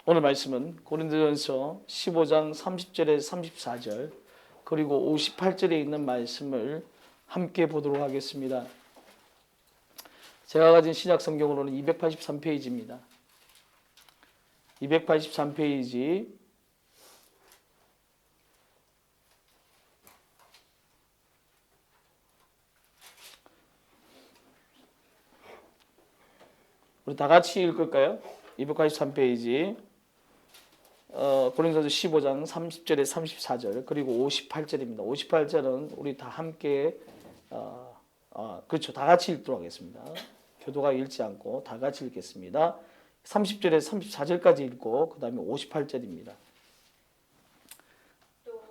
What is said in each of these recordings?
오늘 말씀은 고린도전서 15장 30절에서 34절 그리고 58절에 있는 말씀을 함께 보도록 하겠습니다. 제가 가진 신약 성경으로는 283페이지입니다. 283페이지 우리 다 같이 읽을까요? 283페이지 고린도전서 15장 30절에 34절 그리고 58절입니다. 58절은 우리 다 함께 그렇죠. 다 같이 읽도록 하겠습니다. 교도가 읽지 않고 다 같이 읽겠습니다. 30절에서 34절까지 읽고 그 다음에 58절입니다.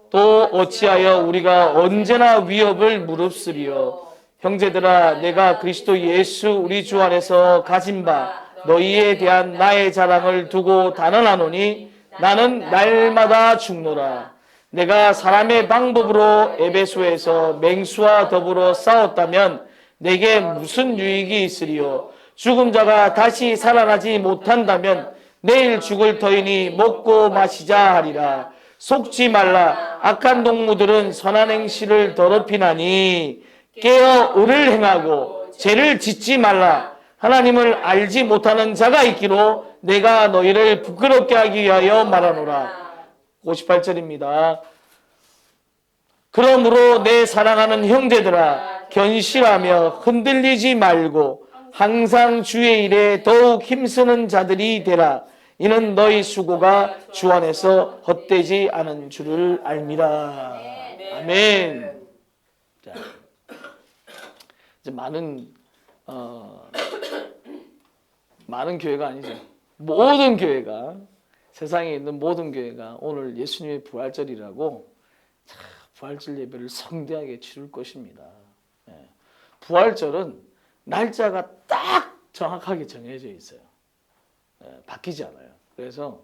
또 어찌하여 우리가 언제나 위협을 무릅쓰리요. 형제들아, 내가 그리스도 예수 우리 주 안에서 가진 바 너희에 대한 나의 자랑을 두고 단언하노니 나는 날마다 죽노라. 내가 사람의 방법으로 에베소에서 맹수와 더불어 싸웠다면 내게 무슨 유익이 있으리요. 죽은 자가 다시 살아나지 못한다면 내일 죽을 터이니 먹고 마시자 하리라. 속지 말라. 악한 동무들은 선한 행실을 더럽히나니 깨어 의를 행하고 죄를 짓지 말라. 하나님을 알지 못하는 자가 있기로 내가 너희를 부끄럽게 하기 위하여 말하노라. 58절입니다. 그러므로 내 사랑하는 형제들아, 견실하며 흔들리지 말고 항상 주의 일에 더욱 힘쓰는 자들이 되라. 이는 너희 수고가 주 안에서 헛되지 않은 줄을 알미라. 아멘. 자, 이제 많은 교회가 아니죠. 모든 교회가, 세상에 있는 모든 교회가 오늘 예수님의 부활절이라고 부활절 예배를 성대하게 치를 것입니다. 부활절은 날짜가 딱 정확하게 정해져 있어요. 바뀌지 않아요. 그래서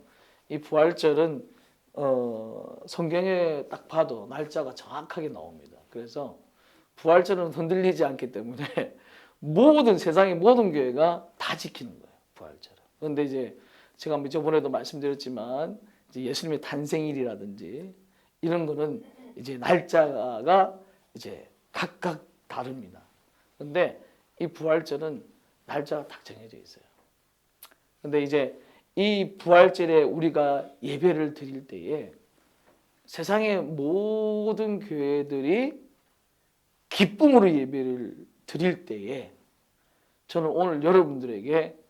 이 부활절은 성경에 딱 봐도 날짜가 정확하게 나옵니다. 그래서 부활절은 흔들리지 않기 때문에 세상의 모든 교회가 다 지키는 거예요. 부활절은. 그런데 이제 제가 저번에도 말씀드렸지만 이제 예수님의 탄생일이라든지 이런 거는 이제 날짜가 이제 각각 다릅니다. 그런데 이 부활절은 날짜가 딱 정해져 있어요. 근데 이제 이 부활절에 우리가 예배를 드릴 때에 세상의 모든 교회들이 기쁨으로 예배를 드릴 때에 저는 오늘 여러분들에게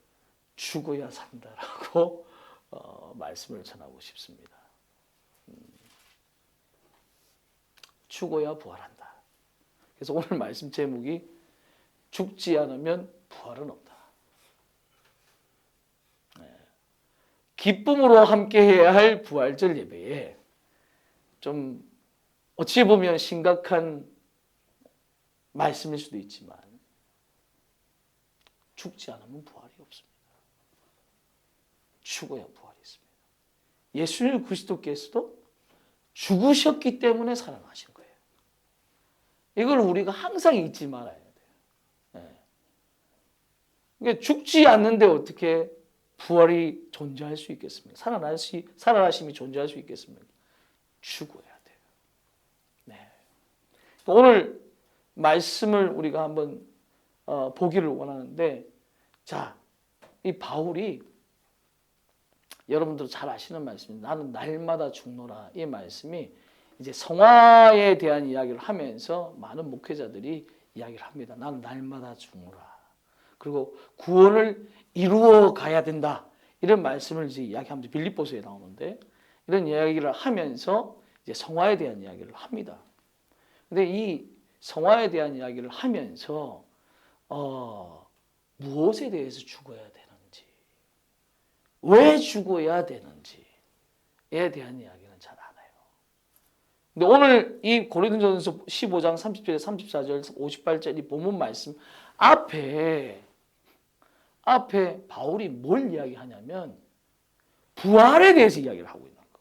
죽어야 산다라고 말씀을 전하고 싶습니다. 죽어야 부활한다. 그래서 오늘 말씀 제목이 죽지 않으면 부활은 없다. 기쁨으로 함께해야 할 부활절 예배에 좀 어찌 보면 심각한 말씀일 수도 있지만 죽지 않으면 부활이 없습니다. 죽어야 부활이 있습니다. 예수님 그리스도께서도 죽으셨기 때문에 살아나신 거예요. 이걸 우리가 항상 잊지 말아야 돼요. 그러니까 죽지 않는데 어떻게 부활이 존재할 수 있겠습니까? 살아나심이 존재할 수 있겠습니까? 죽어야 돼요. 네. 오늘 말씀을 우리가 한번 보기를 원하는데, 자, 이 바울이 여러분들 잘 아시는 말씀입니다. 나는 날마다 죽노라. 이 말씀이 이제 성화에 대한 이야기를 하면서 많은 목회자들이 이야기를 합니다. 나는 날마다 죽노라. 그리고 구원을 이루어 가야 된다. 이런 말씀을 이제 이야기하면서 빌립보서에 나오는데 이런 이야기를 하면서 이제 성화에 대한 이야기를 합니다. 근데 이 성화에 대한 이야기를 하면서 무엇에 대해서 죽어야 되는지, 왜 죽어야 되는지에 대한 이야기는 잘 안 해요. 근데 오늘 이 고린도전서 15장 30절에 34절, 58절 이 본문 말씀 앞에 바울이 뭘 이야기하냐면 부활에 대해서 이야기를 하고 있는 거.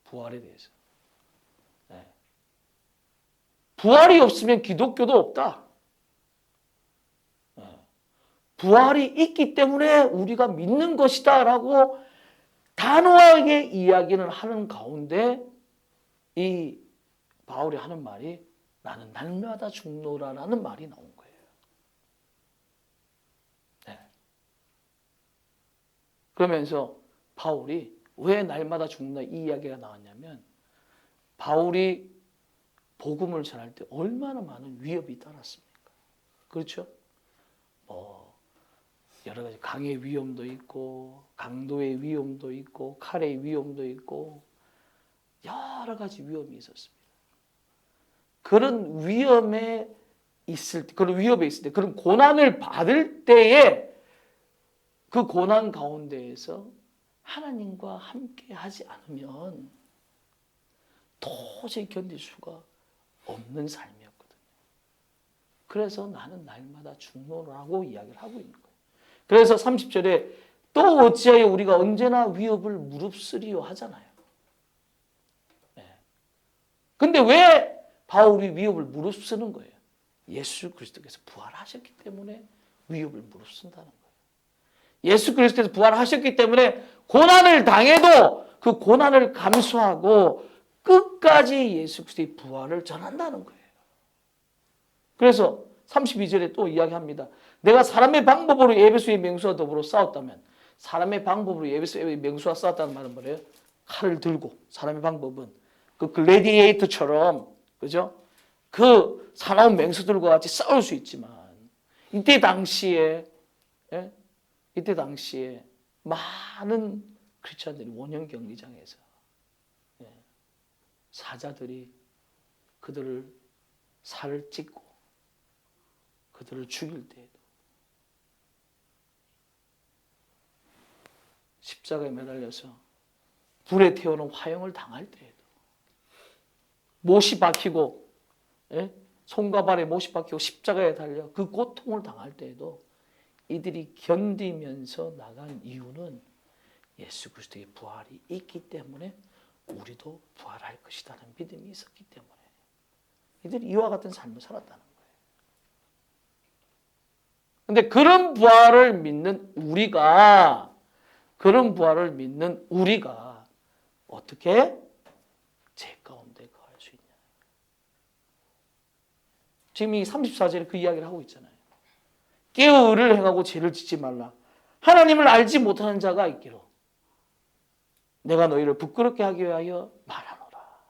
부활에 대해서. 네. 부활이 없으면 기독교도 없다. 네. 부활이 있기 때문에 우리가 믿는 것이다 라고 단호하게 이야기를 하는 가운데 이 바울이 하는 말이 나는 날마다 죽노라라는 말이 나온 거예요. 네. 그러면서 바울이 왜 날마다 죽는다 이 이야기가 나왔냐면 바울이 복음을 전할 때 얼마나 많은 위협이 따랐습니까? 그렇죠? 여러 가지 강의 위험도 있고 강도의 위험도 있고 칼의 위험도 있고 여러 가지 위험이 있었습니다. 그런 위험에 있을 때, 그런 위협에 있을 때, 그런 고난을 받을 때에 그 고난 가운데에서 하나님과 함께 하지 않으면 도저히 견딜 수가 없는 삶이었거든요. 그래서 나는 날마다 죽노라고 이야기를 하고 있는 거예요. 그래서 30절에 또 어찌하여 우리가 언제나 위협을 무릅쓰리요 하잖아요. 근데 왜 바울이 위협을 무릅쓰는 거예요? 예수 그리스도께서 부활하셨기 때문에 위협을 무릅쓴다는 거예요. 예수 그리스도께서 부활하셨기 때문에 고난을 당해도 그 고난을 감수하고 끝까지 예수 그리스도의 부활을 전한다는 거예요. 그래서 32절에 또 이야기합니다. 내가 사람의 방법으로 에베소의 맹수와 더불어 싸웠다면, 사람의 방법으로 에베소의 맹수와 싸웠다는 말은 뭐래요? 칼을 들고, 사람의 방법은 그 글래디에이터처럼, 그죠? 그 사나운 맹수들과 같이 싸울 수 있지만, 이때 당시에 많은 크리스천들이 원형 경기장에서 사자들이 그들을 살을 찢고 그들을 죽일 때에도 십자가에 매달려서 불에 태우는 화형을 당할 때에도 못이 박히고 손과 발에 못이 박히고 십자가에 달려 그 고통을 당할 때에도 이들이 견디면서 나간 이유는 예수 그리스도의 부활이 있기 때문에 우리도 부활할 것이라는 믿음이 있었기 때문에 이들이 이와 같은 삶을 살았다는 거예요. 근데 그런 부활을 믿는 우리가 어떻게 죄 가운데 거할 수 있냐. 지금 이 34절에 그 이야기를 하고 있잖아요. 깨어 의를 행하고 죄를 짓지 말라. 하나님을 알지 못하는 자가 있기로 내가 너희를 부끄럽게 하기 위하여 말하노라.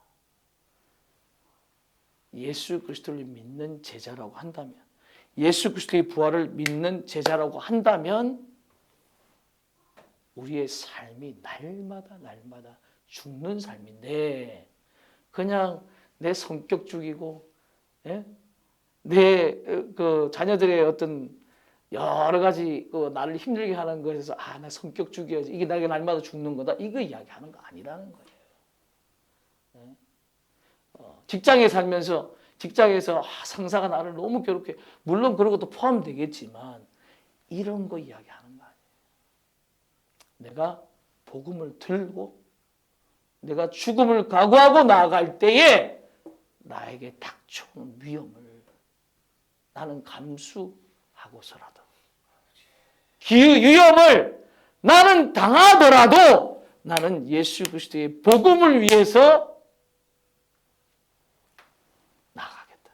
예수 그리스도를 믿는 제자라고 한다면, 예수 그리스도의 부활을 믿는 제자라고 한다면 우리의 삶이 날마다 죽는 삶인데 그냥 내 성격 죽이고 내 그 자녀들의 어떤 여러 가지 나를 힘들게 하는 것에서 나 성격 죽여야지 이게 나에게 날마다 죽는 거다 이거 이야기하는 거 아니라는 거예요. 직장에 살면서 직장에서 상사가 나를 너무 괴롭게 물론 그런 것도 포함되겠지만 이런 거 이야기하는 거 아니에요. 내가 복음을 들고 내가 죽음을 각오하고 나아갈 때에 나에게 닥쳐오는 위험을 나는 감수하고서라도 그 위험을 나는 당하더라도 나는 예수 그리스도의 복음을 위해서 나가겠다.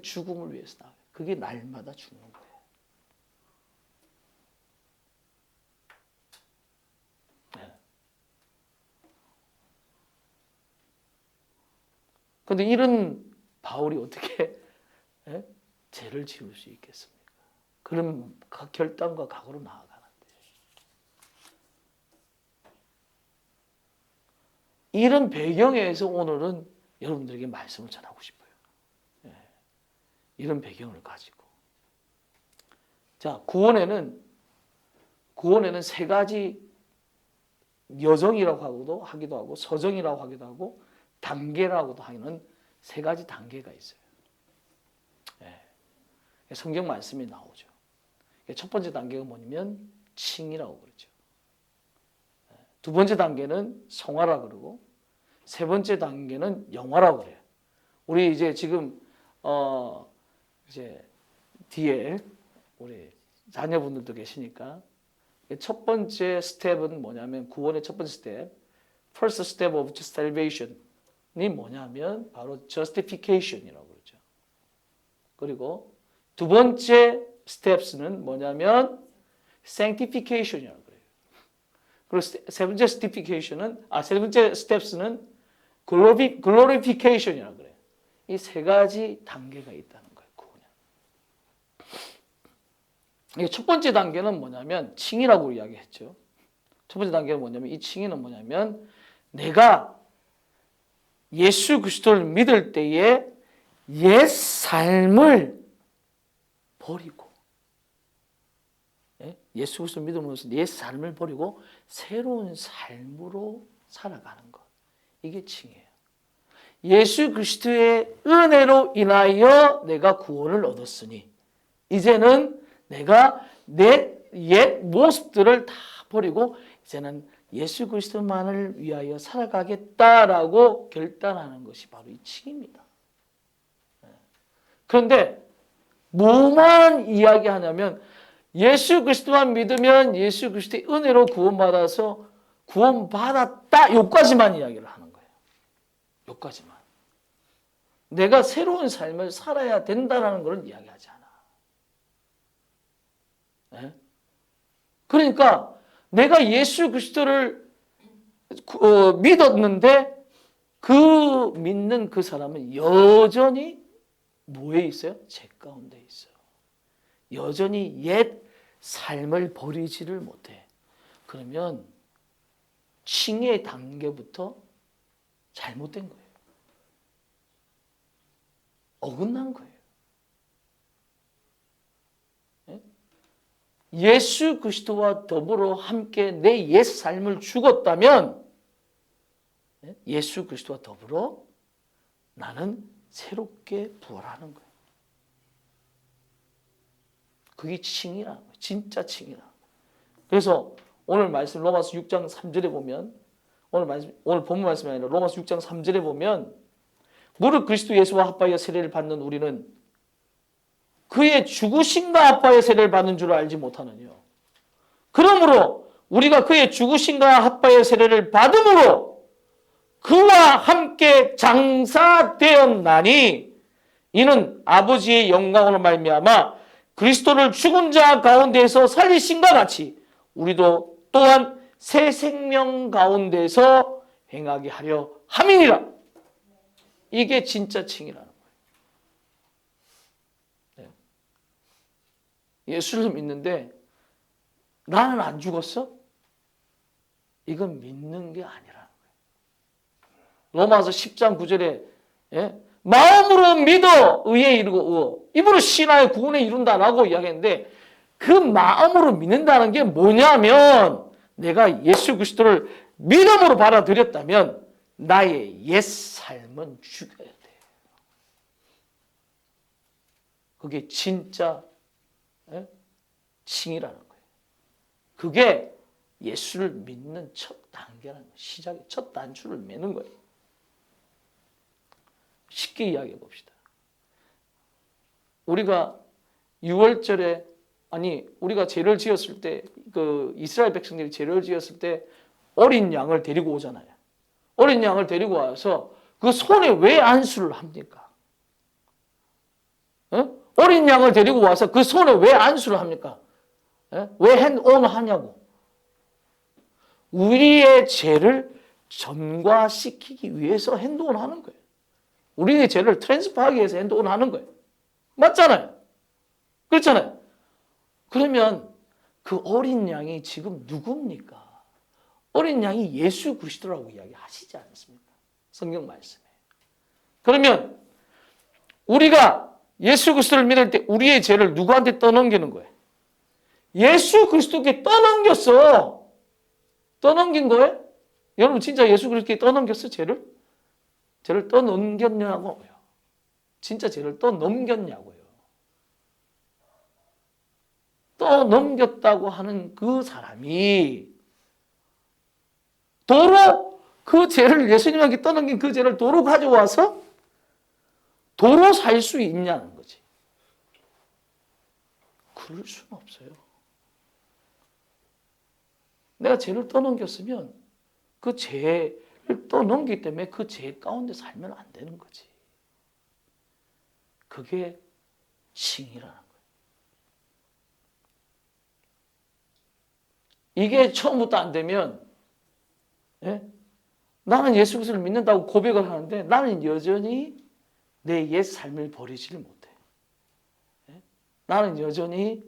죽음을 위해서 나가요. 그게 날마다 죽는 거예요. 그런데 이런 바울이 어떻게 죄를 지을 수 있겠습니까? 그런 결단과 각오로 나아가는데 이런 배경에서 오늘은 여러분들에게 말씀을 전하고 싶어요. 이런 배경을 가지고 자 구원에는 세 가지 여정이라고 하기도 하고 서정이라고 하기도 하고 단계라고도 하는 세 가지 단계가 있어요. 성경 말씀이 나오죠. 첫 번째 단계가 뭐냐면 칭이라고 그러죠. 두 번째 단계는 성화라고 그러고 세 번째 단계는 영화라고 그래요. 우리 이제 지금 이제 뒤에 우리 자녀분들도 계시니까 첫 번째 스텝은 뭐냐면 구원의 첫 번째 스텝, first step of salvation이 뭐냐면 바로 justification이라고 그러죠. 그리고 두 번째 스텝스는 뭐냐면 sanctification이라고 그래요. 그리고 세 번째 세 번째 스텝스는 glorification이라고 그래요. 이 세 가지 단계가 있다는 거예요. 구원에. 첫 번째 단계는 뭐냐면 칭의라고 이야기했죠. 첫 번째 단계는 뭐냐면 이 칭의는 뭐냐면 내가 예수 그리스도를 믿을 때에 옛 삶을 버리고 예수 그리스도를 믿으면서 옛 삶을 버리고 새로운 삶으로 살아가는 것. 이게 칭의예요. 예수 그리스도의 은혜로 인하여 내가 구원을 얻었으니 이제는 내가 내 옛 모습들을 다 버리고 이제는 예수 그리스도만을 위하여 살아가겠다라고 결단하는 것이 바로 이 칭의입니다. 그런데 뭐만 이야기하냐면 예수 그리스도만 믿으면 예수 그리스도의 은혜로 구원받아서 구원받았다 요까지만 이야기를 하는 거예요. 요까지만. 내가 새로운 삶을 살아야 된다는 걸 이야기하지 않아. 네? 그러니까 내가 예수 그리스도를 믿었는데 그 믿는 그 사람은 여전히 뭐에 있어요? 죄 가운데 있어요. 여전히 옛 삶을 버리지를 못해. 그러면 칭의 단계부터 잘못된 거예요. 어긋난 거예요. 예수 그리스도와 더불어 함께 내 옛 삶을 죽었다면 예수 그리스도와 더불어 나는 새롭게 부활하는 거예요. 그게 칭이라는 거예요. 진짜 칭이라는 거예요. 그래서 오늘 말씀 로마서 6장 3절에 보면 오늘 본문 말씀이 아니라 로마서 6장 3절에 보면 무릇 그리스도 예수와 합하여 세례를 받는 우리는 그의 죽으심과 합하여 세례를 받는 줄 알지 못하느냐. 그러므로 우리가 그의 죽으심과 합하여 세례를 받음으로 그와 함께 장사되었나니 이는 아버지의 영광으로 말미암아 그리스도를 죽은 자 가운데서 살리심과 같이 우리도 또한 새 생명 가운데서 행하게 하려 함이니라. 이게 진짜 칭이라는 거예요. 예수를 믿는데 나는 안 죽었어? 이건 믿는 게 아니라는 거예요. 로마서 10장 9절에 마음으로 믿어 의에 이르고 의어 입으로 신하여 구원에 이룬다라고 이야기했는데 그 마음으로 믿는다는 게 뭐냐면 내가 예수 그리스도를 믿음으로 받아들였다면 나의 옛 삶은 죽여야 돼. 그게 진짜 칭이라는 거예요. 그게 예수를 믿는 첫 단계라는 거예요. 시작의 첫 단추를 매는 거예요. 쉽게 이야기해 봅시다. 우리가 6월절에 우리가 죄를 지었을 때 그 이스라엘 백성들이 죄를 지었을 때 어린 양을 데리고 오잖아요. 어린 양을 데리고 와서 그 손에 왜 안수를 합니까? 어린 양을 데리고 와서 그 손에 왜 안수를 합니까? 왜 핸드온 하냐고. 우리의 죄를 전가시키기 위해서 핸드온 하는 거예요. 우리의 죄를 트랜스퍼하기 위해서 핸드온 하는 거예요. 맞잖아요. 그렇잖아요. 그러면 그 어린 양이 지금 누굽니까? 어린 양이 예수 그리스도라고 이야기하시지 않습니까? 성경 말씀에. 그러면 우리가 예수 그리스도를 믿을 때 우리의 죄를 누구한테 떠넘기는 거예요? 예수 그리스도께 떠넘겼어. 떠넘긴 거예요? 여러분 진짜 예수 그리스도께 떠넘겼어? 죄를 떠넘겼냐고요. 진짜 죄를 떠넘겼냐고요. 떠넘겼다고 하는 그 사람이 도로 그 죄를 예수님에게 떠넘긴 그 죄를 도로 가져와서 도로 살 수 있냐는 거지. 그럴 수는 없어요. 내가 죄를 떠넘겼으면 그 죄를 떠넘기기 때문에 그 죄 가운데 살면 안 되는 거지. 그게 칭의라는 거예요. 이게 처음부터 안 되면, 예? 나는 예수 그리스도를 믿는다고 고백을 하는데 나는 여전히 내 옛 삶을 버리지를 못해. 예? 나는 여전히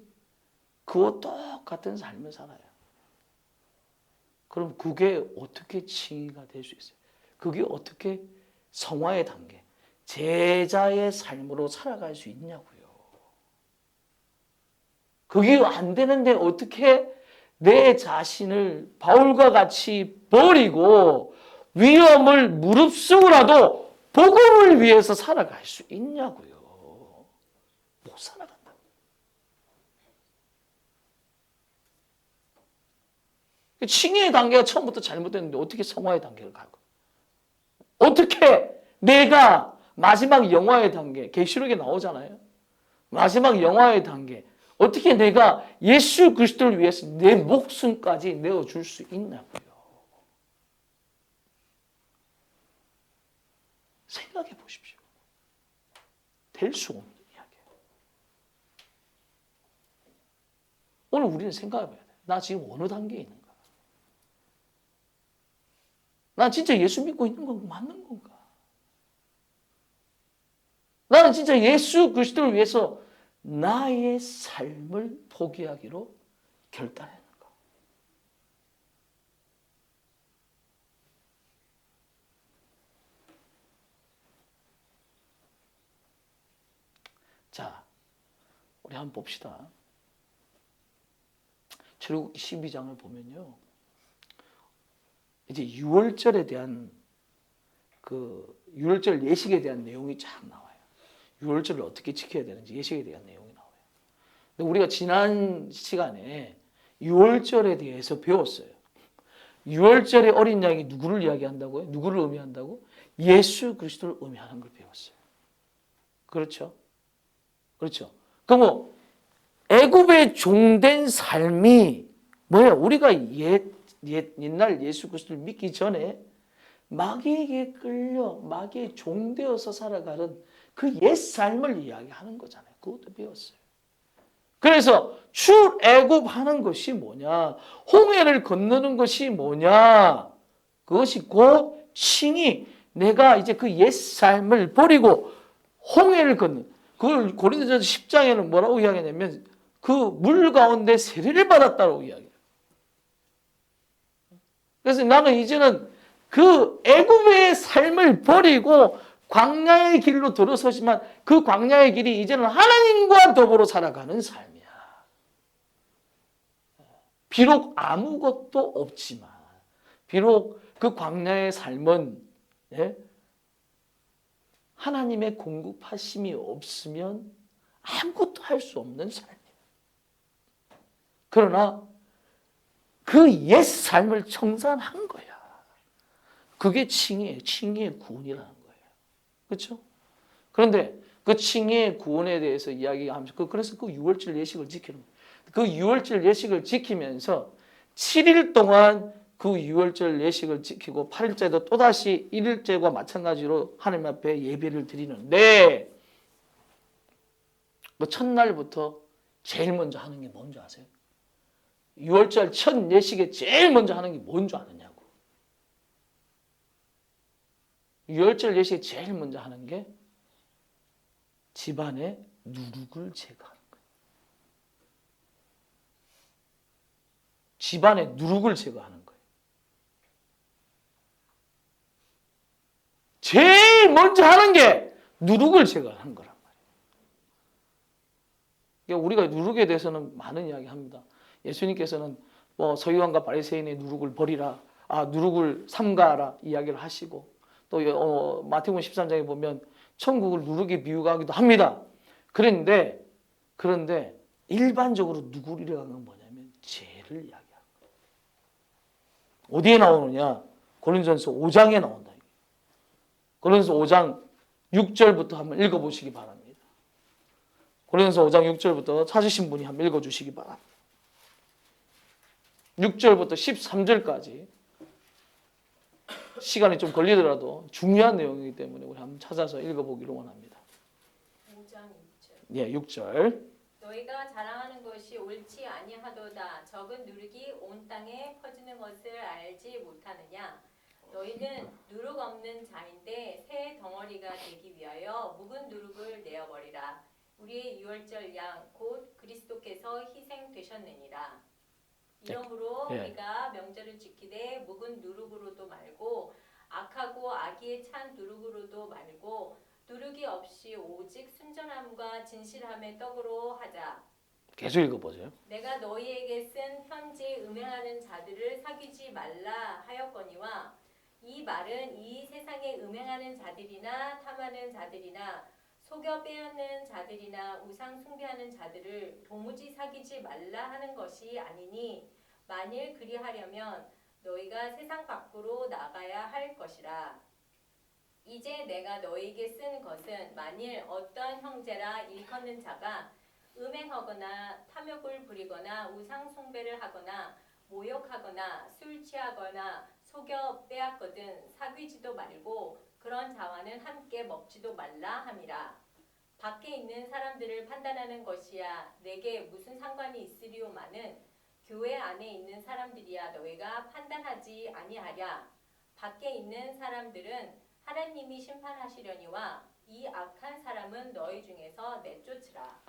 그와 똑같은 삶을 살아요. 그럼 그게 어떻게 칭의가 될 수 있어요? 그게 어떻게 성화의 단계, 제자의 삶으로 살아갈 수 있냐고요. 그게 안 되는데 어떻게 내 자신을 바울과 같이 버리고 위험을 무릅쓰고라도 복음을 위해서 살아갈 수 있냐고요. 못 살아간다. 칭의의 단계가 처음부터 잘못됐는데 어떻게 성화의 단계를 가고, 어떻게 내가 마지막 영화의 단계, 계시록에 나오잖아요. 마지막 영화의 단계, 어떻게 내가 예수 그리스도를 위해서 내 목숨까지 내어줄 수 있냐고요. 생각해 보십시오. 될 수 없는 이야기예요. 오늘 우리는 생각해 봐야 돼. 나 지금 어느 단계에 있는가? 나 진짜 예수 믿고 있는 건가? 맞는 건가? 나는 진짜 예수 그리스도를 위해서 나의 삶을 포기하기로 결단했는가? 자, 우리 한번 봅시다. 출애굽기 12장을 보면요, 이제 유월절에 대한 그 유월절 예식에 대한 내용이 쫙 나와요. 유월절을 어떻게 지켜야 되는지 예식에 대한 내용이 나와요. 근데 우리가 지난 시간에 유월절에 대해서 배웠어요. 유월절의 어린 양이 누구를 이야기한다고요? 누구를 의미한다고? 예수 그리스도를 의미하는 걸 배웠어요. 그렇죠? 그렇죠. 그럼 애굽의 종된 삶이 뭐예요? 우리가 옛날 예수 그리스도를 믿기 전에 마귀에게 끌려 마귀의 종되어서 살아가는 그 옛 삶을 이야기하는 거잖아요. 그것도 배웠어요. 그래서 출애굽하는 것이 뭐냐? 홍해를 건너는 것이 뭐냐? 그것이 곧 칭의. 내가 이제 그 옛 삶을 버리고 홍해를 건너. 그걸 고린도전서 10장에는 뭐라고 이야기하냐면 그 물 가운데 세례를 받았다고 이야기해요. 그래서 나는 이제는 그 애굽의 삶을 버리고 광야의 길로 들어서지만 그 광야의 길이 이제는 하나님과 더불어 살아가는 삶이야. 비록 아무것도 없지만, 비록 그 광야의 삶은 하나님의 공급하심이 없으면 아무것도 할 수 없는 삶이야. 그러나 그 옛 삶을 청산한 거야. 그게 칭의예요. 칭의의 구원이라는 거예요. 그렇죠? 그런데 그 칭의의 구원에 대해서 이야기하면서 그래서 그 유월절 예식을 지키는 거예요. 그 유월절 예식을 지키면서 7일 동안 그 유월절 예식을 지키고 8일째도 또다시 1일째와 마찬가지로 하나님 앞에 예배를 드리는데 그 첫날부터 제일 먼저 하는 게 뭔지 아세요? 유월절 첫 예식에 제일 먼저 하는 게 뭔지 아느냐고. 유월절 예식에 제일 먼저 하는 게 집안의 누룩을 제거하는 거예요. 집안의 누룩을 제거하는 거예요. 제일 먼저 하는 게 누룩을 제거하는 거란 말이에요. 우리가 누룩에 대해서는 많은 이야기 합니다. 예수님께서는 뭐 서기관과 바리새인의 누룩을 버리라, 누룩을 삼가하라 이야기를 하시고 또 마태복음 13장에 보면 천국을 누룩에 비유하기도 합니다. 그런데 일반적으로 누룩이라는 건 뭐냐면 죄를 이야기하는 거예요. 어디에 나오느냐? 고린도전서 5장에 나온다. 고린도전서 5장 6절부터 한번 읽어보시기 바랍니다. 고린도서 5장 6절부터 찾으신 분이 한번 읽어주시기 바랍니다. 6절부터 13절까지 시간이 좀 걸리더라도 중요한 내용이기 때문에 우리 한번 찾아서 읽어보기를 원합니다. 5장 6절. 예, 6절. 너희가 자랑하는 것이 옳지 아니하도다. 적은 누룩이 온 땅에 퍼지는 것을 알지 못하느냐. 너희는 누룩 없는 자인데 새 덩어리가 되기 위하여 묵은 누룩을 내어버리라. 우리의 유월절 양 곧 그리스도께서 희생되셨느니라. 이러므로 예. 우리가 명절을 지키되 묵은 누룩으로도 말고 악하고 악의에 찬 누룩으로도 말고 누룩이 없이 오직 순전함과 진실함의 떡으로 하자. 계속 읽어보세요. 내가 너희에게 쓴 편지에 음행하는 자들을 사귀지 말라 하였거니와 이 말은 이 세상에 음행하는 자들이나 탐하는 자들이나 속여 빼앗는 자들이나 우상 숭배하는 자들을 도무지 사귀지 말라 하는 것이 아니니 만일 그리하려면 너희가 세상 밖으로 나가야 할 것이라. 이제 내가 너희에게 쓴 것은 만일 어떤 형제라 일컫는 자가 음행하거나 탐욕을 부리거나 우상 숭배를 하거나 모욕하거나 술 취하거나 속여 빼앗거든 사귀지도 말고 그런 자와는 함께 먹지도 말라 함이라. 밖에 있는 사람들을 판단하는 것이야 내게 무슨 상관이 있으리오마는 교회 안에 있는 사람들이야 너희가 판단하지 아니하랴. 밖에 있는 사람들은 하나님이 심판하시려니와 이 악한 사람은 너희 중에서 내쫓으라.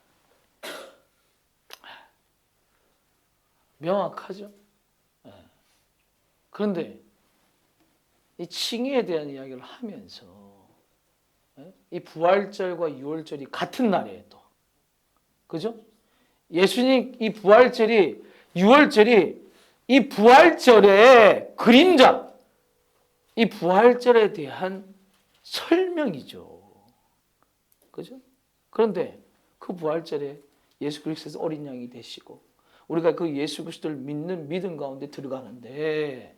명확하죠? 예. 그런데 이 칭의에 대한 이야기를 하면서 이 부활절과 유월절이 같은 날이에요 또. 그죠? 예수님 이 부활절이 유월절이 이 부활절의 그림자, 이 부활절에 대한 설명이죠. 그죠? 그런데 그 부활절에 예수 그리스도께서 어린 양이 되시고 우리가 그 예수 그리스도를 믿는 믿음 가운데 들어가는데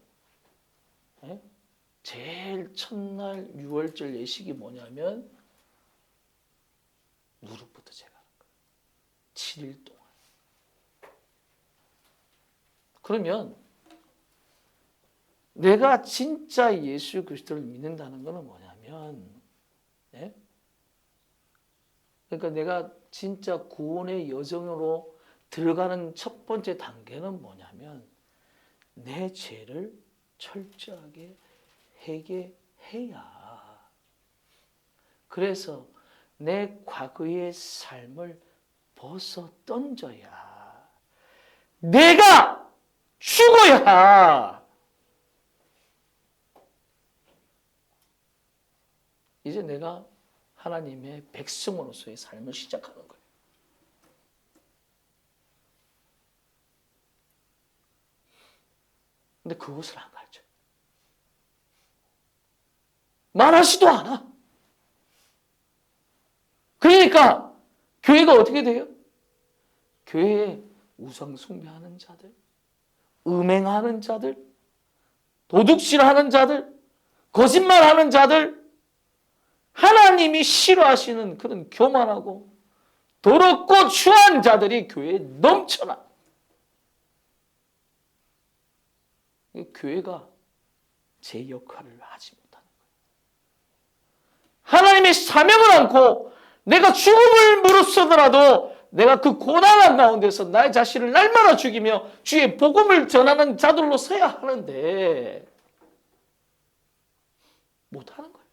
제일 첫날 유월절 예식이 뭐냐면 누룩부터 제거하는 거예요. 7일 동안. 그러면 내가 진짜 예수 그리스도를 믿는다는 것은 뭐냐면 그러니까 내가 진짜 구원의 여정으로 들어가는 첫 번째 단계는 뭐냐면 내 죄를 철저하게 회개해야. 그래서 내 과거의 삶을 벗어 던져야. 내가 죽어야. 이제 내가 하나님의 백성으로서의 삶을 시작하는 거예요. 근데 그것을 안 가르쳐요. 말하지도 않아. 그러니까 교회가 어떻게 돼요? 교회에 우상 숭배하는 자들, 음행하는 자들, 도둑질하는 자들, 거짓말하는 자들, 하나님이 싫어하시는 그런 교만하고 더럽고 추한 자들이 교회에 넘쳐나. 교회가 제 역할을 하지 못하는 거예요. 하나님의 사명을 안고 내가 죽음을 무릅쓰더라도 내가 그 고난한 가운데서 나의 자신을 날마다 죽이며 주의 복음을 전하는 자들로 서야 하는데 못하는 거예요.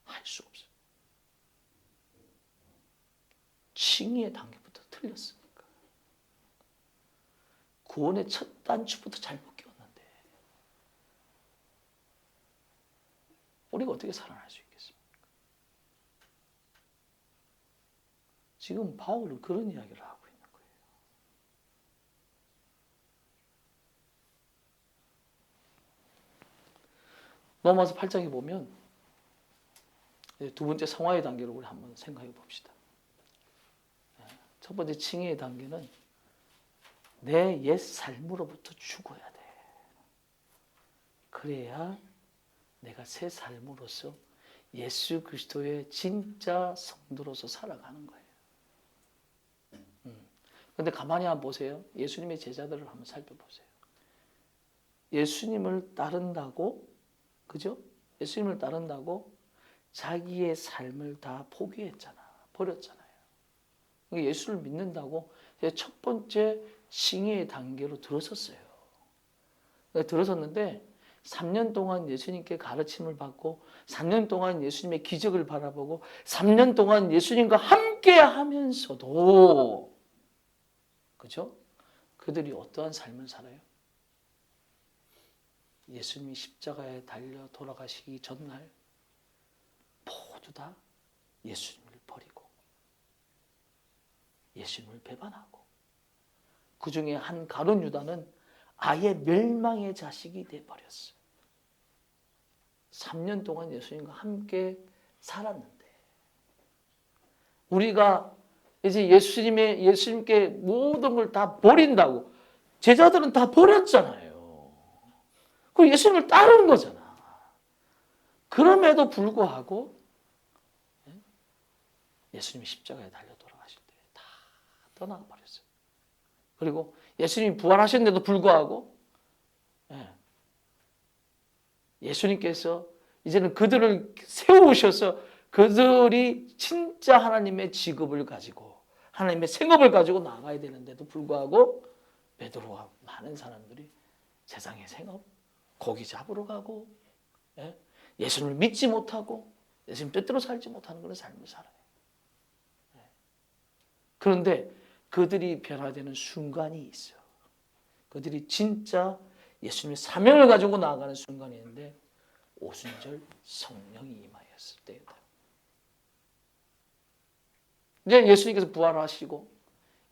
할 수 없어요. 칭의의 단계부터 틀렸으니까. 구원의 첫 단추부터 잘못 끼웠는데 우리가 어떻게 살아날 수 있겠습니까? 지금 바울은 그런 이야기를 하고 있는 거예요. 로마서 8장에 보면 두 번째 성화의 단계를 우리 한번 생각해 봅시다. 첫 번째 칭의의 단계는 내 옛 삶으로부터 죽어야 돼. 그래야 내가 새 삶으로서 예수 그리스도의 진짜 성도로서 살아가는 거예요. 근데 가만히 한번 보세요. 예수님의 제자들을 한번 살펴보세요. 예수님을 따른다고, 그죠? 예수님을 따른다고 자기의 삶을 다 포기했잖아. 버렸잖아요. 예수를 믿는다고 첫 번째 싱의의 단계로 들어섰어요. 들어섰는데 3년 동안 예수님께 가르침을 받고 3년 동안 예수님의 기적을 바라보고 3년 동안 예수님과 함께 하면서도, 그죠? 그들이 어떠한 삶을 살아요? 예수님이 십자가에 달려 돌아가시기 전날 모두 다 예수님을 버리고 예수님을 배반하고, 그 중에 한 가룟 유다는 아예 멸망의 자식이 돼버렸어요. 3년 동안 예수님과 함께 살았는데, 우리가 이제 예수님께 모든 걸 다 버린다고, 제자들은 다 버렸잖아요. 그 예수님을 따르는 거잖아. 그럼에도 불구하고 예수님이 십자가에 달려 돌아가실 때 다 떠나가 버렸어요. 그리고 예수님이 부활하셨는데도 불구하고 예수님께서 이제는 그들을 세우셔서 그들이 진짜 하나님의 직업을 가지고 하나님의 생업을 가지고 나가야 되는데도 불구하고 베드로와 많은 사람들이 세상의 생업, 고기 잡으러 가고 예수님을 믿지 못하고 예수님 뜻대로 살지 못하는 그런 삶을 살아요. 그런데 그들이 변화되는 순간이 있어요. 그들이 진짜 예수님의 사명을 가지고 나아가는 순간이 있는데, 오순절 성령이 임하였을 때다. 이제 예수님께서 부활하시고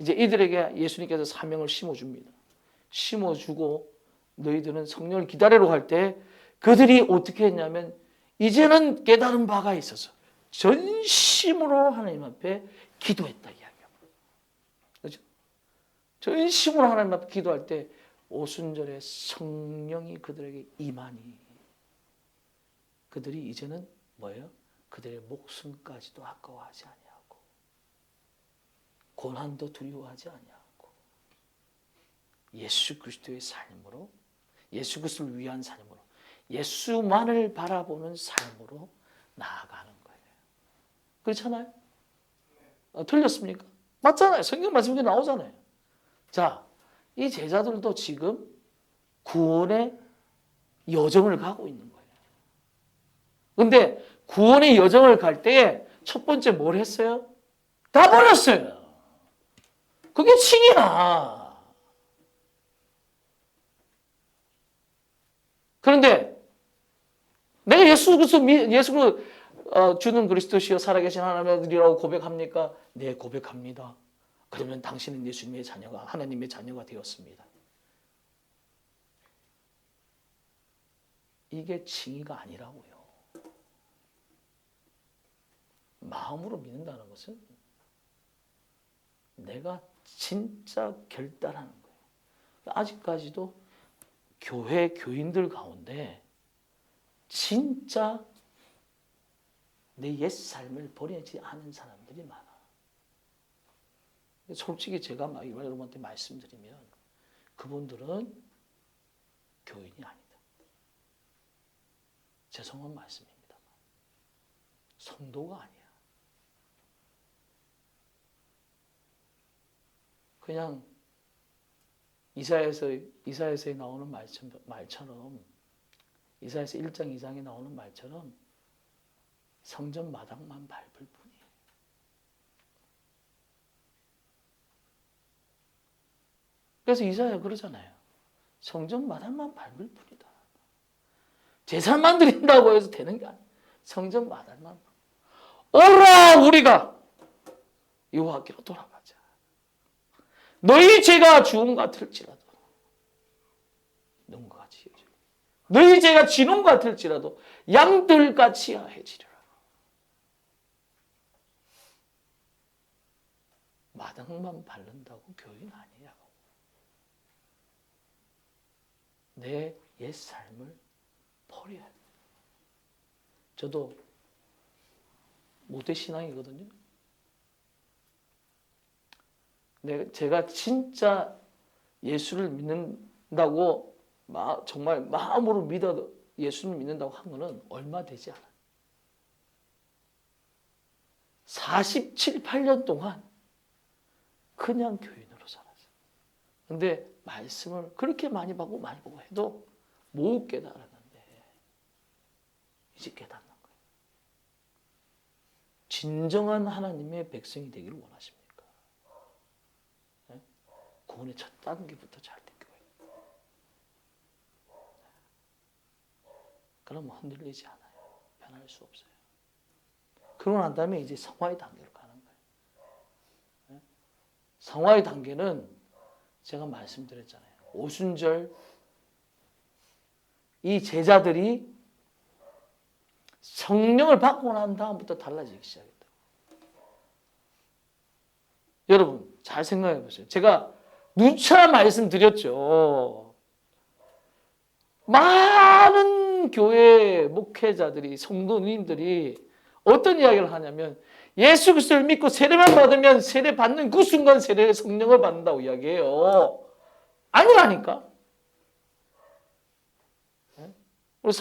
이제 이들에게 예수님께서 사명을 심어줍니다. 심어주고 너희들은 성령을 기다리러 갈 때 그들이 어떻게 했냐면, 이제는 깨달은 바가 있어서 전심으로 하나님 앞에 기도했다 이야기합니다. 그렇죠? 전심으로 하나님 앞에 기도할 때 오순절에 성령이 그들에게 임하니 그들이 이제는 뭐예요? 그들의 목숨까지도 아까워하지 아니하고 고난도 두려워하지 아니하고 예수 그리스도의 삶으로, 예수 그리스도를 위한 삶으로, 예수만을 바라보는 삶으로 나아가는 거예요. 그렇잖아요? 틀렸습니까? 맞잖아요. 성경 말씀이 나오잖아요. 자, 이 제자들도 지금 구원의 여정을 가고 있는 거예요. 그런데 구원의 여정을 갈 때에 첫 번째 뭘 했어요? 다 버렸어요. 그게 칭이야. 그런데 내가 예수 주는 그리스도시여 살아계신 하나님의 아들이라고 고백합니까? 네, 고백합니다. 그러면 당신은 예수님의 자녀가, 하나님의 자녀가 되었습니다. 이게 칭의가 아니라고요. 마음으로 믿는다는 것은 내가 진짜 결단하는 거예요. 아직까지도 교회 교인들 가운데 진짜 내 옛 삶을 버리지 않은 사람들이 많아. 솔직히 제가 여러분한테 말씀드리면 그분들은 교인이 아니다. 죄송한 말씀입니다. 성도가 아니야. 그냥 이사야서에 나오는 말처럼, 이사야서 1장 2장에 나오는 말처럼 성전 마당만 밟을 뿐이에요. 그래서 이사야 그러잖아요. 성전 마당만 밟을 뿐이다. 제사만 드린다고 해서 되는 게 아니에요. 성전 마당만. 오라 우리가 여호와께로 돌아가자. 너희 죄가 주음 같을지라도 눈과 같이 해주리. 너희 죄가 진홍 같을지라도 양들같이 해지리라. 마당만 밟는다고 교인 아니냐고. 내 옛 삶을 버려야 돼. 저도 모태신앙이거든요. 제가 진짜 예수를 믿는다고 정말 마음으로 믿어 예수를 믿는다고 한 거는 얼마 되지 않아요. 47, 8년 동안 그냥 교인으로 살았어요. 근데 말씀을 그렇게 많이 보고 해도 못 깨달았는데 이제 깨닫는 거예요. 진정한 하나님의 백성이 되기를 원하십니까? 네? 구원의 첫 단계부터 잘 되고요. 그러면 흔들리지 않아요. 변할 수 없어요. 그러고 난 다음에 이제 성화의 단계로 가는 거예요. 네? 성화의 단계는 제가 말씀드렸잖아요. 오순절 이 제자들이 성령을 받고 난 다음부터 달라지기 시작했다. 여러분 잘 생각해 보세요. 제가 누차 말씀드렸죠. 많은 교회 목회자들이 성도님들이 어떤 이야기를 하냐면 예수 그리스도를 믿고 세례만 받으면 세례 받는 그 순간 세례 성령을 받는다고 이야기해요. 아니라니까. 우리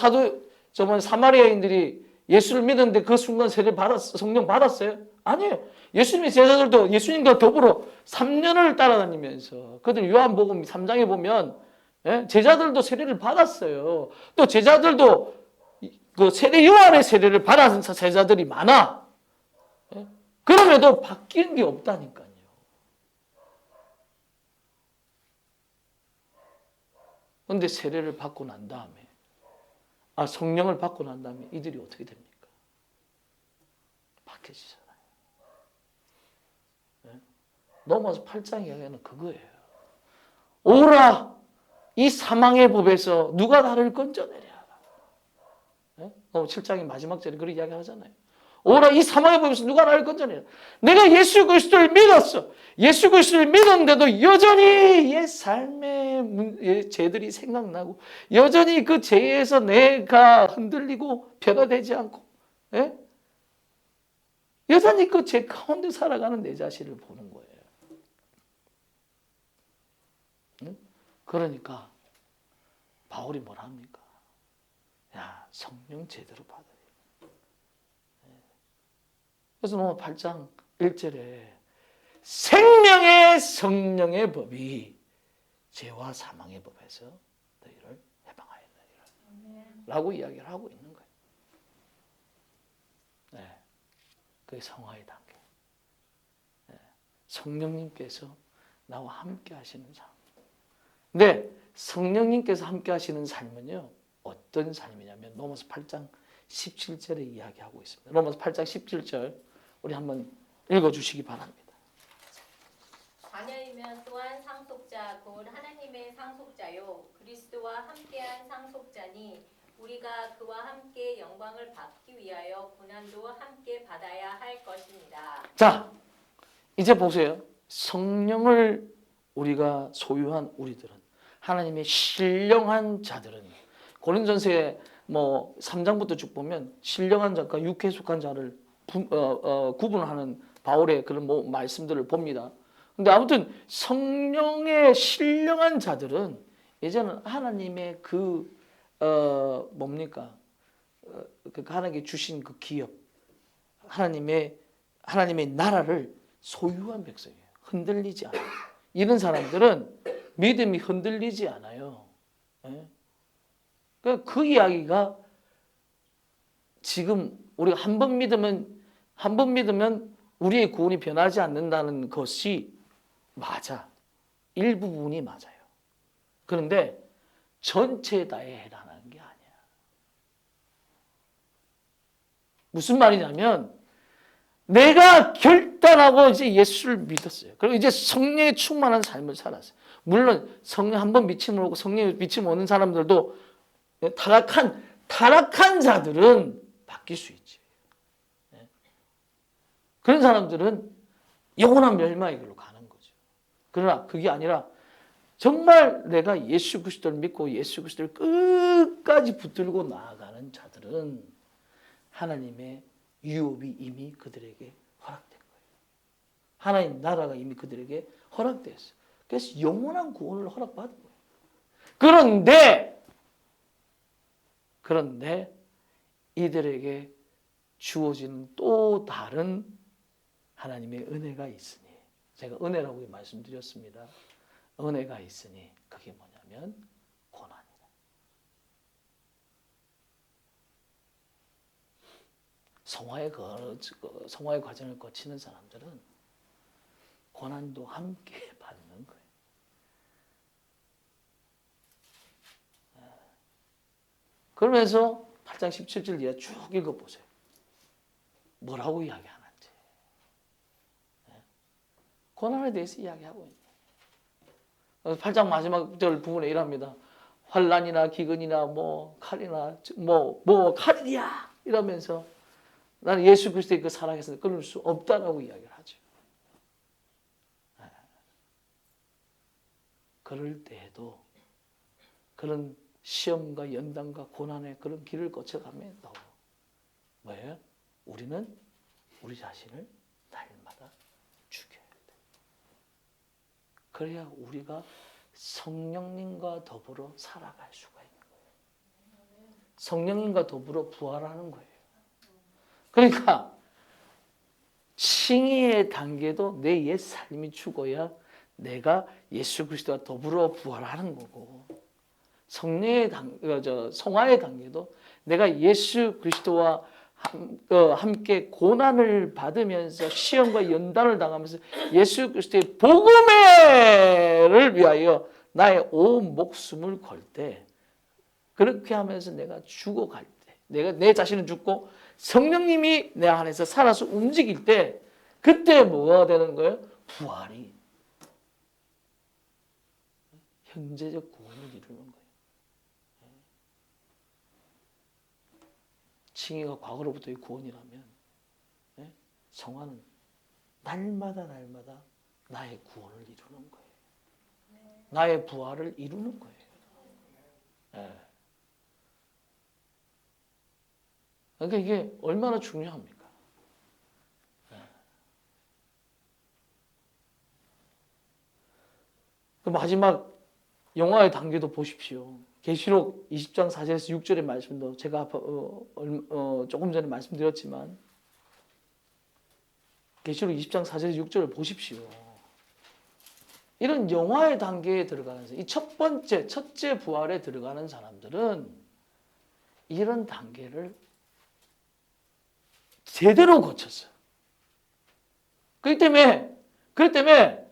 저번 사마리아인들이 예수를 믿었는데 그 순간 성령 받았어요? 아니에요. 예수님의 제자들도 예수님과 더불어 3년을 따라다니면서 그들 요한복음 3장에 보면 제자들도 세례를 받았어요. 또 제자들도 그 세례 요한의 세례를 받은 제자들이 많아. 그럼에도 바뀐 게 없다니까요. 그런데 세례를 받고 난 다음에 성령을 받고 난 다음에 이들이 어떻게 됩니까? 바뀌어지잖아요. 넘어서 8장 이야기는 그거예요. 오라 이 사망의 법에서 누가 나를 건져내랴. 7장의 마지막 절에 그런 이야기 하잖아요. 오라 이 사망의 법에서 누가 나를 건져내랴. 내가 예수 그리스도를 믿었어. 예수 그리스도를 믿었는데도 여전히 옛 삶의 죄들이 생각나고 여전히 그 죄에서 내가 흔들리고 변화되지 않고 여전히 그 죄 가운데 살아가는 내 자신을 보는 거예요. 그러니까 바울이 뭐라 합니까? 야, 성령 제대로 받아야 돼. 그래서 로마 8장 1절에 생명의 성령의 법이 죄와 사망의 법에서 너희를 해방하였느니라 라고 이야기를 하고 있는 거예요. 네, 그게 성화의 단계. 네, 성령님께서 나와 함께 하시는 삶. 근데 성령님께서 함께 하시는 삶은요, 어떤 삶이냐면 로마서 8장 17절에 이야기하고 있습니다. 로마서 8장 17절 우리 한번 읽어주시기 바랍니다. 자녀이면 또한 상속자 곧 하나님의 상속자요 그리스도와 함께한 상속자니 우리가 그와 함께 영광을 받기 위하여 고난도 함께 받아야 할 것입니다. 자, 이제 보세요. 성령을 우리가 소유한 우리들은 하나님의 신령한 자들은 고린전서에 3장부터 쭉 보면 신령한 자과 육체에 속한 자를 구분하는 바울의 그런 말씀들을 봅니다. 근데 아무튼 성령의 신령한 자들은 예전은 하나님의 하나님께 주신 그 기업, 하나님의 나라를 소유한 백성이에요. 흔들리지 않아요. 이런 사람들은 믿음이 흔들리지 않아요. 그 이야기가 지금 우리가 한 번 믿으면 우리의 구원이 변하지 않는다는 것이 맞아. 일부분이 맞아요. 그런데 전체 다에 해당하는 게 아니야. 무슨 말이냐면 내가 결단하고 이제 예수를 믿었어요. 그리고 이제 성령에 충만한 삶을 살았어요. 물론 성령 한번 믿힘을 오고 성령에 믿힘 오는 사람들도 타락한 자들은 바뀔 수 있지. 그런 사람들은 영원한 멸망의 길로 가는 거죠. 그러나 그게 아니라 정말 내가 예수 그리스도를 믿고 예수 그리스도를 끝까지 붙들고 나아가는 자들은 하나님의 유업이 이미 그들에게 허락된 거예요. 하나님 나라가 이미 그들에게 허락되었어요. 그래서 영원한 구원을 허락받은 거예요. 그런데 이들에게 주어지는 또 다른 하나님의 은혜가 있으니, 제가 은혜라고 말씀드렸습니다. 은혜가 있으니 그게 뭐냐면 고난이다. 성화의 과정을 거치는 사람들은 고난도 함께 받는 거예요. 그러면서 8장 17절 이하 쭉 읽어보세요. 뭐라고 이야기하는지. 고난에 대해서 이야기하고 있네요. 8장 마지막 절 부분에 이랍니다. 환난이나 기근이나 칼이나 칼이야 이러면서 나는 예수 그리스도의 그 사랑에서 끊을 수 없다라고 이야기를 하죠. 그럴 때에도 그런 시험과 연단과 고난의 그런 길을 거쳐가면서 뭐예요? 우리는 우리 자신을 날마다 죽여야 돼. 그래야 우리가 성령님과 더불어 살아갈 수가 있는 거예요. 성령님과 더불어 부활하는 거예요. 그러니까 칭의의 단계도 내 옛 삶이 죽어야 내가 예수 그리스도와 더불어 부활하는 거고, 성화의 단계도 내가 예수 그리스도와 함께 고난을 받으면서 시험과 연단을 당하면서 예수 그리스도의 복음을 위하여 나의 온 목숨을 걸 때, 그렇게 하면서 내가 죽어갈 때, 내가 내 자신은 죽고 성령님이 내 안에서 살아서 움직일 때, 그때 뭐가 되는 거예요? 부활이 현재적 구원을 이루는 거예요. 칭의가 과거로부터의 구원이라면 성화는 날마다 나의 구원을 이루는 거예요. 나의 부활을 이루는 거예요. 그러니까 이게 얼마나 중요합니까? 그 마지막 영화의 단계도 보십시오. 계시록 20장 4절에서 6절의 말씀도 제가 조금 전에 말씀드렸지만, 계시록 20장 4절에서 6절을 보십시오. 이런 영화의 단계에 들어가는, 이 첫째 부활에 들어가는 사람들은 이런 단계를 제대로 거쳤어요. 그렇기 때문에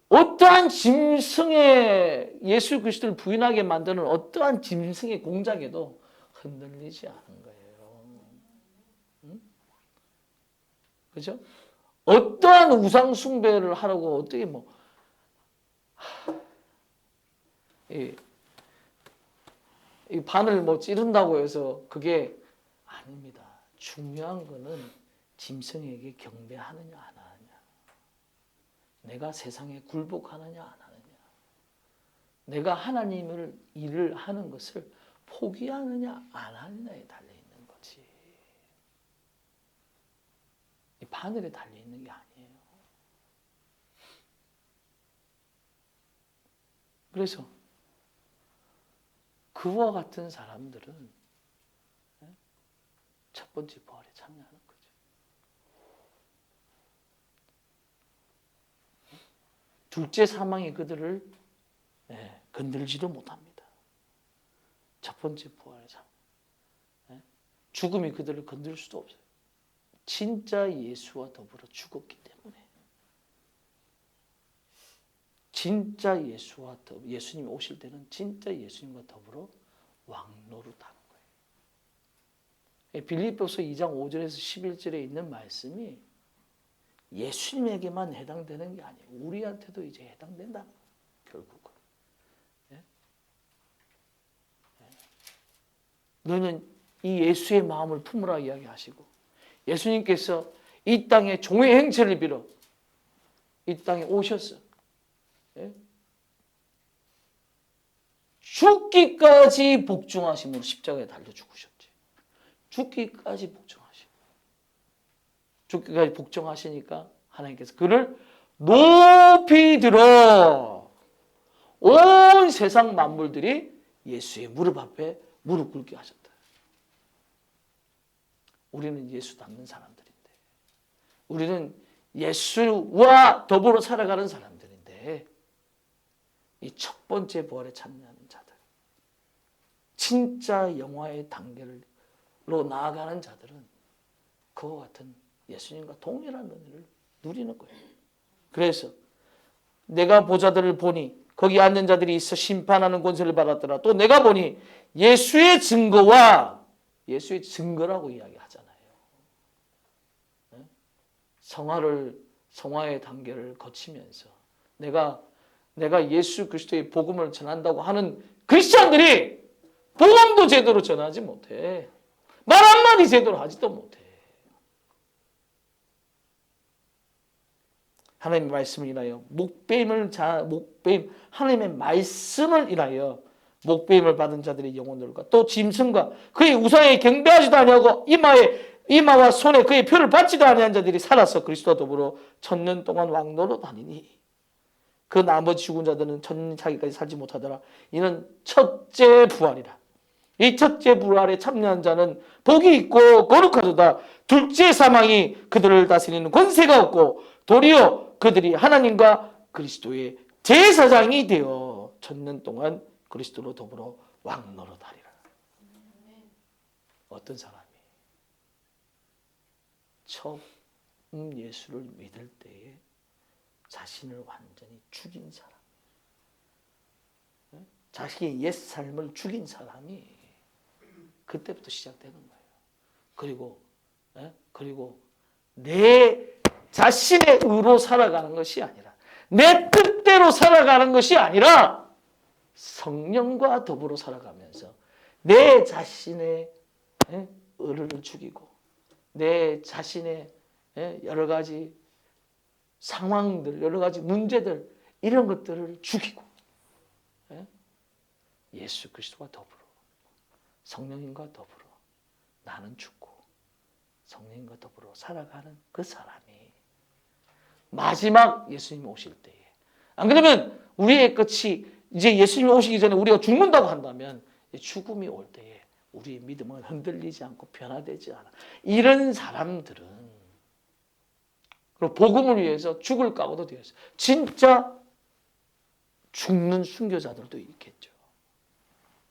어떠한 짐승의 예수 그리스도를 부인하게 만드는 어떠한 짐승의 공작에도 흔들리지 않은 거예요. 응? 그죠? 어떠한 우상 숭배를 하라고 어떻게 이 바늘 찌른다고 해서 그게 아닙니다. 중요한 거는 짐승에게 경배하느냐 안 하느냐, 내가 세상에 굴복하느냐 안 하느냐, 내가 하나님을 일을 하는 것을 포기하느냐 안 하느냐에 달려있는 거지, 이 바늘에 달려있는 게 아니에요. 그래서 그와 같은 사람들은 첫 번째 부활에 참여하는 거죠. 둘째 사망이 그들을 건들지도 못합니다. 첫 번째 부활에 참여. 죽음이 그들을 건들 수도 없어요. 진짜 예수와 더불어 죽었기 때문에. 진짜 예수님이 오실 때는 진짜 예수님과 더불어 왕노릇하는 거예요. 빌립보서 2장 5절에서 11절에 있는 말씀이 예수님에게만 해당되는 게 아니에요. 우리한테도 이제 해당된다. 결국은. 너는 이 예수의 마음을 품으라 이야기하시고, 예수님께서 이 땅에 종의 행체를 빌어 이 땅에 오셨어. 죽기까지 복종하심으로 십자가에 달려 죽으셨지. 죽기까지 복종하시고, 죽기까지 복종하시니까 하나님께서 그를 높이 들어 온 세상 만물들이 예수의 무릎 앞에 무릎 꿇게 하셨다. 우리는 예수 닮는 사람들인데, 우리는 예수와 더불어 살아가는 사람들인데, 이 첫 번째 부활에 참여하는 자들, 진짜 영화의 단계로 나아가는 자들은 그와 같은 예수님과 동일한 은혜를 누리는 거예요. 그래서 내가 보자들을 보니 거기 앉는 자들이 있어 심판하는 권세를 받았더라. 또 내가 보니 예수의 증거와, 예수의 증거라고 이야기하잖아요. 성화의 단계를 거치면서 내가 예수 그리스도의 복음을 전한다고 하는 크리스찬들이 복음도 제대로 전하지 못해. 말 한마디 제대로 하지도 못해. 하나님의 말씀을 인하여 하나님의 말씀을 인하여 목배임을 받은 자들의 영혼들과 또 짐승과 그의 우상에 경배하지도 아니하고 이마와 손에 그의 표를 받지도 아니한 자들이 살아서 그리스도와 더불어 1000년 동안 왕노로 다니니 그 나머지 죽은 자들은 1000년 차기까지 살지 못하더라. 이는 첫째 부활이라. 이 첫째 부활에 참여한 자는 복이 있고 거룩하도다. 둘째 사망이 그들을 다스리는 권세가 없고 도리어 그들이 하나님과 그리스도의 제사장이 되어 1000년 동안 그리스도로 더불어 왕노로 다리라. 어떤 사람이 처음 예수를 믿을 때에 자신을 완전히 죽인 사람, 자신의 옛 삶을 죽인 사람이 그때부터 시작되는 거예요. 그리고 내 자신의 의로 살아가는 것이 아니라, 내 뜻대로 살아가는 것이 아니라 성령과 더불어 살아가면서 내 자신의 의를 죽이고 내 자신의 여러 가지 상황들, 여러 가지 문제들, 이런 것들을 죽이고 예수 그리스도와 더불어, 성령님과 더불어 나는 죽고 성령님과 더불어 살아가는 그 사람이 마지막 예수님이 오실 때에, 안 그러면 우리의 끝이 이제 예수님이 오시기 전에 우리가 죽는다고 한다면 죽음이 올 때에 우리의 믿음은 흔들리지 않고 변화되지 않아. 이런 사람들은 그리고 복음을 위해서 죽을 각오도 되어 있어요. 진짜 죽는 순교자들도 있겠죠.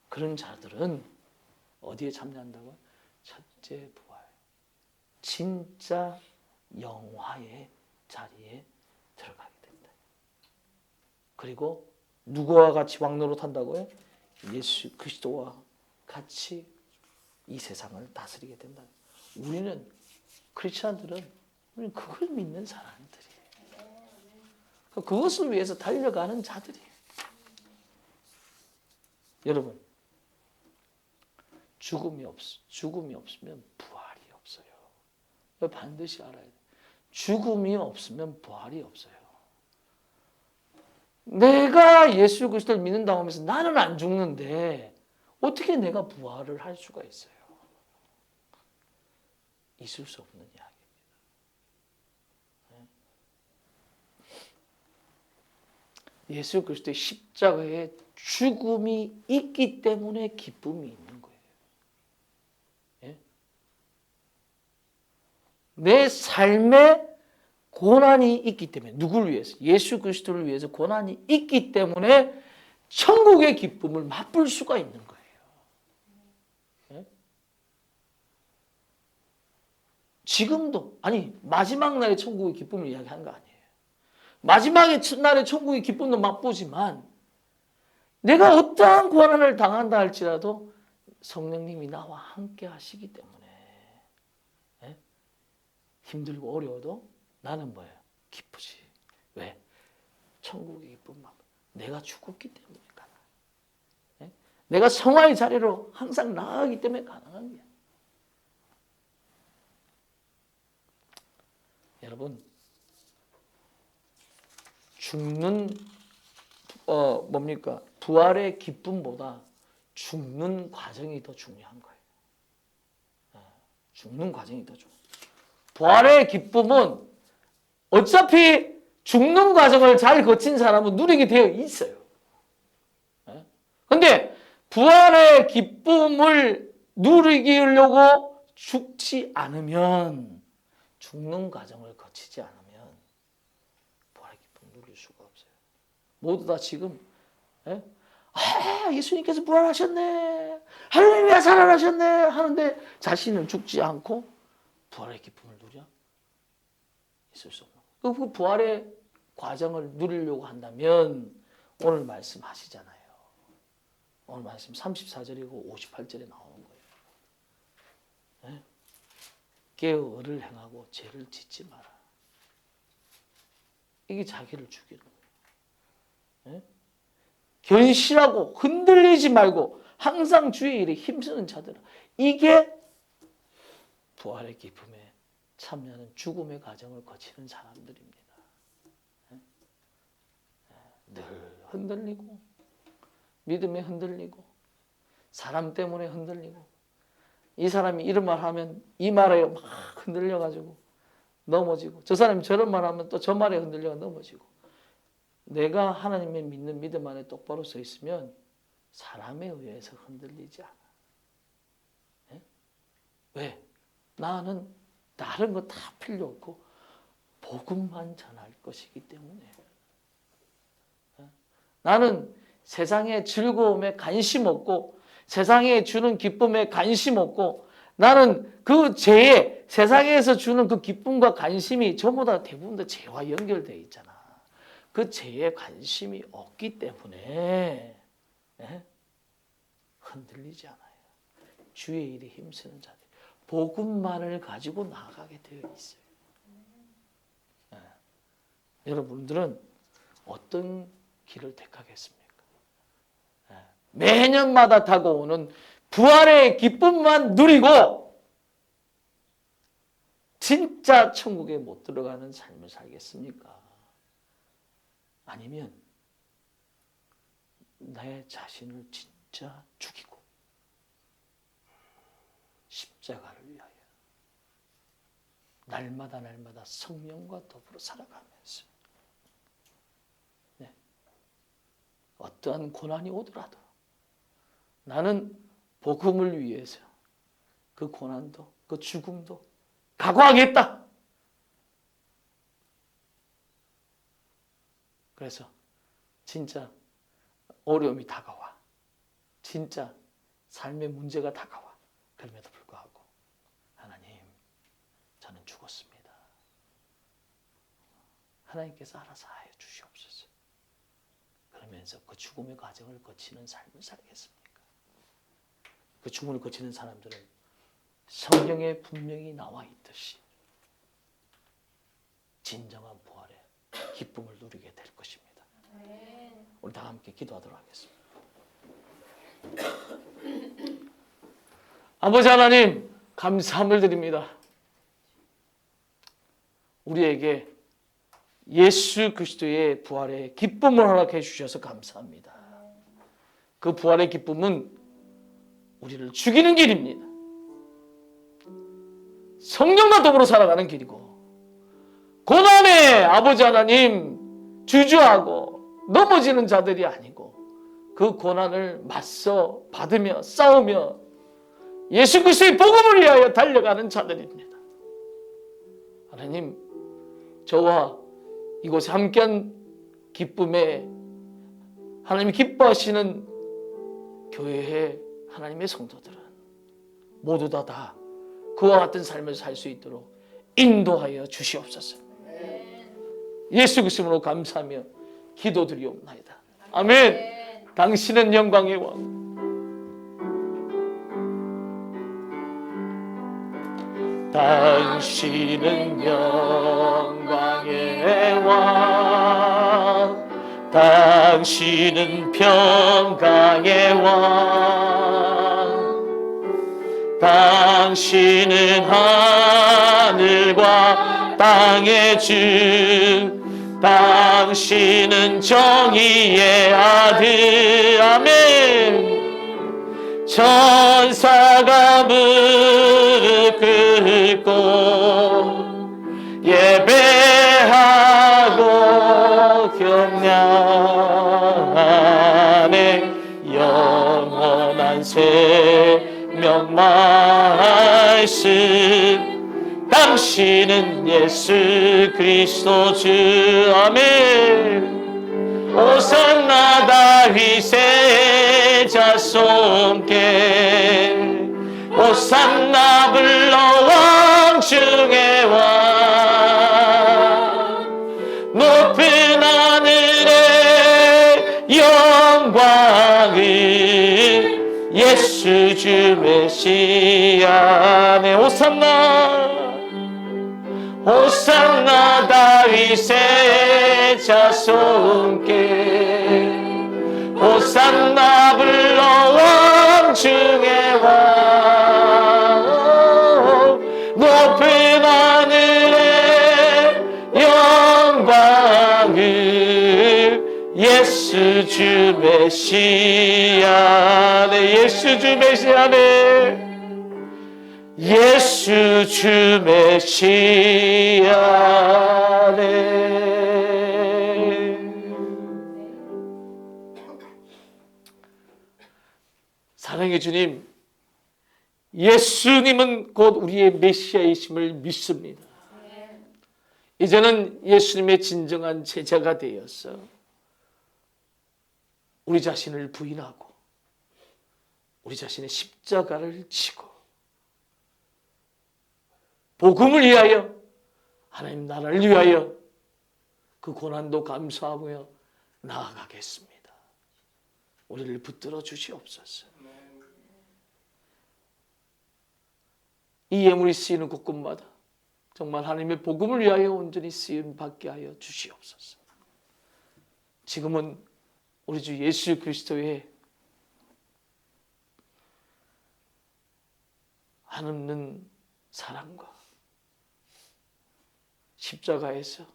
그런 자들은 어디에 참여한다고요? 첫째 부활, 진짜 영화의 자리에 들어가게 된다. 그리고 누구와 같이 왕노릇 한다고요? 예수 그리스도와 같이 이 세상을 다스리게 된다. 우리는 크리스천들은 우리는 그걸 믿는 사람들이에요. 그것을 위해서 달려가는 자들이에요. 여러분, 죽음이 없으면 부활이 없어요. 반드시 알아야 돼요. 죽음이 없으면 부활이 없어요. 내가 예수 그리스도를 믿는다고 하면서 나는 안 죽는데 어떻게 내가 부활을 할 수가 있어요? 있을 수 없는 이야기입니다. 예수 그리스도의 십자가에 죽음이 있기 때문에 기쁨이 있는 거예요. 내 삶에 고난이 있기 때문에, 누구를 위해서? 예수 그리스도를 위해서 고난이 있기 때문에 천국의 기쁨을 맛볼 수가 있는 거예요. 지금도, 아니 마지막 날의 천국의 기쁨을 이야기하는 거 아니에요. 마지막의 날의 천국의 기쁨도 맛보지만 내가 어떠한 고난을 당한다 할지라도 성령님이 나와 함께 하시기 때문에 힘들고 어려워도 나는 뭐예요? 기쁘지. 왜? 천국의 기쁨 맛. 내가 죽었기 때문에 가능해. 내가 성화의 자리로 항상 나아가기 때문에 가능한 거야. 여러분, 죽는 부활의 기쁨보다 죽는 과정이 더 중요한 거예요. 죽는 과정이 더 좋아. 부활의 기쁨은 어차피 죽는 과정을 잘 거친 사람은 누리게 되어 있어요. 근데 부활의 기쁨을 누리려고 죽지 않으면, 죽는 과정을 거치지 않으면 부활의 기쁨을 누릴 수가 없어요. 모두 다 지금 예수님께서 부활하셨네, 할렐루야 살아나셨네 하는데 자신은 죽지 않고 부활의 기쁨을 누려? 있을 수 없는 거예요. 그 부활의 과정을 누리려고 한다면 오늘 말씀하시잖아요. 오늘 말씀 34절이고 58절에 나오는 거예요. 네? 깨어 을을 행하고 죄를 짓지 마라. 이게 자기를 죽이는 거예요. 네? 견실하고 흔들리지 말고 항상 주의 일에 힘쓰는 자들아. 이게 부활의 기쁨에 참여하는 죽음의 과정을 거치는 사람들입니다. 네? 늘 흔들리고, 믿음에 흔들리고, 사람 때문에 흔들리고, 이 사람이 이런 말 하면 이 말에 막 흔들려가지고 넘어지고, 저 사람이 저런 말 하면 또 저 말에 흔들려가 넘어지고, 내가 하나님의 믿는 믿음 안에 똑바로 서 있으면 사람에 의해서 흔들리지 않아. 네? 왜? 나는 다른 거 다 필요 없고 복음만 전할 것이기 때문에. 나는 세상의 즐거움에 관심 없고 세상에 주는 기쁨에 관심 없고, 나는 그 죄에, 세상에서 주는 그 기쁨과 관심이 전부 다 대부분 다 죄와 연결되어 있잖아. 그 죄에 관심이 없기 때문에 흔들리지 않아요. 주의 일에 힘쓰는 자들, 복음만을 가지고 나아가게 되어 있어요. 여러분들은 어떤 길을 택하겠습니까? 매년마다 다가오는 부활의 기쁨만 누리고 진짜 천국에 못 들어가는 삶을 살겠습니까? 아니면 내 자신을 진짜 죽이고 십자가를 위하여 날마다 성령과 더불어 살아가면서 어떠한 고난이 오더라도 나는 복음을 위해서 그 고난도 그 죽음도 각오하겠다. 그래서 진짜 어려움이 다가와, 진짜 삶의 문제가 다가와, 그럼에도 불구하고 하나님, 저는 죽었습니다. 하나님께서 알아서 하여 주시옵소서. 그러면서 그 죽음의 과정을 거치는 삶을 살겠습니까? 그 죽음을 거치는 사람들은 성경에 분명히 나와 있듯이 진정한 부활의 기쁨을 누리게 될 것입니다. 우리 다 함께 기도하도록 하겠습니다. 아버지 하나님, 감사함을 드립니다. 우리에게 예수 그리스도의 부활의 기쁨을 허락해 주셔서 감사합니다. 그 부활의 기쁨은 우리를 죽이는 길입니다. 성령과 더불어 살아가는 길이고, 고난에 아버지 하나님 주저하고 넘어지는 자들이 아니고, 그 고난을 맞서 받으며 싸우며 예수 그리스도의 복음을 위하여 달려가는 자들입니다. 하나님, 저와 이곳에 함께한 기쁨에 하나님이 기뻐하시는 교회의 하나님의 성도들은 모두 다 그와 같은 삶을 살 수 있도록 인도하여 주시옵소서. 예수 그리스도로 감사하며 기도드리옵나이다. 아멘. 당신은 영광의 왕, 당신은 영광의 왕, 당신은 평강의 왕, 당신은 하늘과 땅의 주, 당신은 정의의 아들. 아멘. 천사가 무릎 꿇고 예배하고 경량하네. 영원한 생명 말씀 당신은 예수 그리스도 주. 아멘. 오산나 다윗의 자손께 오산나 불러 왕 중에 왕 높은 하늘의 영광을 예수 주 메시아네. 오산나 다윗의 자손께 오산나 불러 왕 중에 왕 높은 하늘의 영광을 예수 주 메시아네. 예수 주 메시아네. 예수 주 메시아네. 사랑의 주님, 예수님은 곧 우리의 메시아이심을 믿습니다. 이제는 예수님의 진정한 제자가 되어서 우리 자신을 부인하고 우리 자신의 십자가를 지고 복음을 위하여, 하나님 나라를 위하여 그 고난도 감수하며 나아가겠습니다. 우리를 붙들어 주시옵소서. 이 예물이 쓰이는 곳곳마다 정말 하나님의 복음을 위하여 온전히 쓰임 받게 하여 주시옵소서. 지금은 우리 주 예수 그리스도의 한없는 사랑과 십자가에서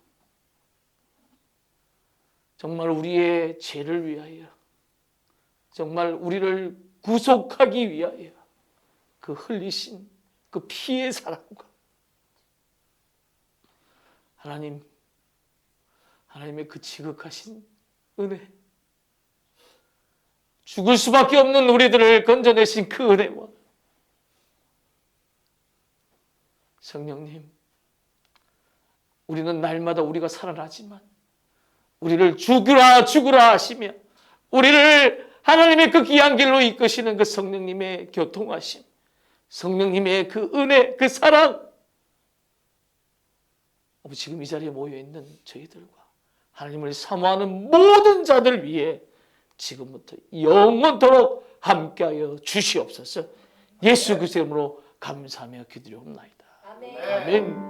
정말 우리의 죄를 위하여, 정말 우리를 구속하기 위하여 그 흘리신 그 피의 사랑과 하나님의 그 지극하신 은혜, 죽을 수밖에 없는 우리들을 건져내신 그 은혜와 성령님, 우리는 날마다 우리가 살아나지만 우리를 죽으라 하시며 우리를 하나님의 그 귀한 길로 이끄시는 그 성령님의 교통하심, 성령님의 그 은혜, 그 사랑, 지금 이 자리에 모여있는 저희들과 하나님을 사모하는 모든 자들 위해 지금부터 영원토록 함께하여 주시옵소서. 예수 그리스도의 이름으로 감사하며 기도하옵나이다. 아멘.